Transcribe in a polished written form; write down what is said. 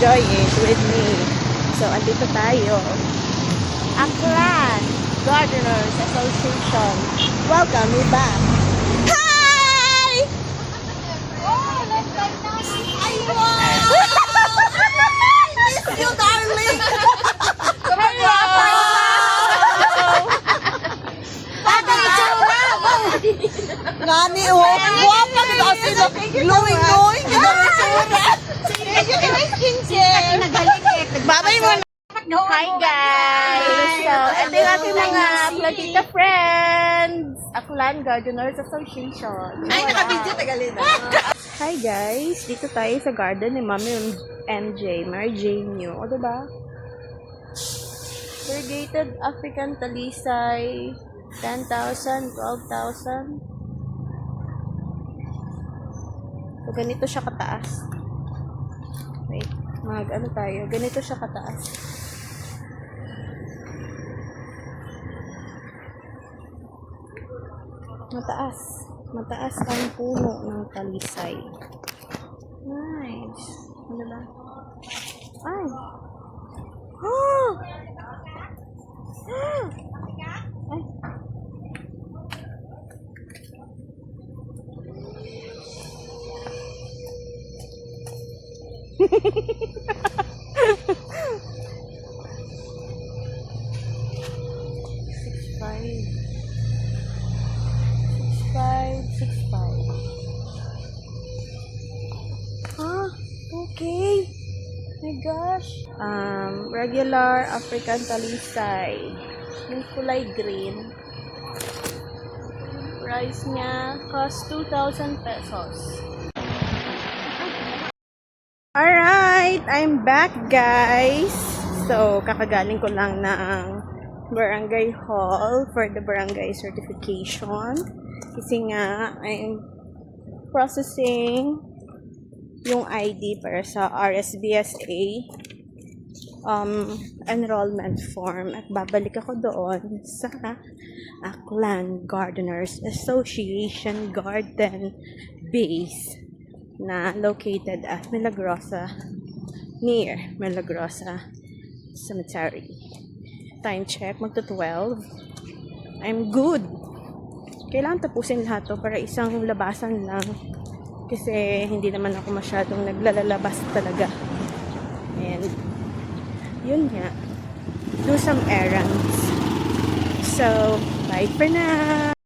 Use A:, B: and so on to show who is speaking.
A: enjoy it with me. So, andito tayo. Aklan Gardeners Association. Welcome me back. Hi!
B: Ay, wow! Miss you, darling!
A: Hello!
B: Ngani, oh! Guwapa na kasi na glowing-glowing yun ang resura!
A: Babay mo na. Hi guys! So, ito yung ating mga platita friends. Aklan Gardeners Association.
B: Ay, nakabidyo, tagalin na.
A: Hi guys! Dito tayo sa garden ni Mami MJ. Mary Jane New. O, diba? Variegated African Talisay. 10,000, 12,000. So, ganito siya kataas. Wait, ano tayo? Ganito siya kataas. Mataas. Mataas ang puno ng talisay. Nice. Ano ba? Ay! Oh! Ay! Six five. Ah, okay. My gosh. Regular African Talisay. Yung kulay green. Price niya cost 2,000 pesos. Alright, I'm back guys. So, kakagaling ko lang ng barangay hall for the barangay certification. Kasi nga, I'm processing yung ID para sa RSBSA enrollment form. At babalik ako doon sa Aklan Gardeners Association Garden Base na located at Milagrosa, near Milagrosa Cemetery. Time check, magto-12. I'm good. Kailangan tapusin lahat to para isang labasan lang. Kasi hindi naman ako masyadong naglalabas talaga. And, yun nga. Do some errands. So, bye for now!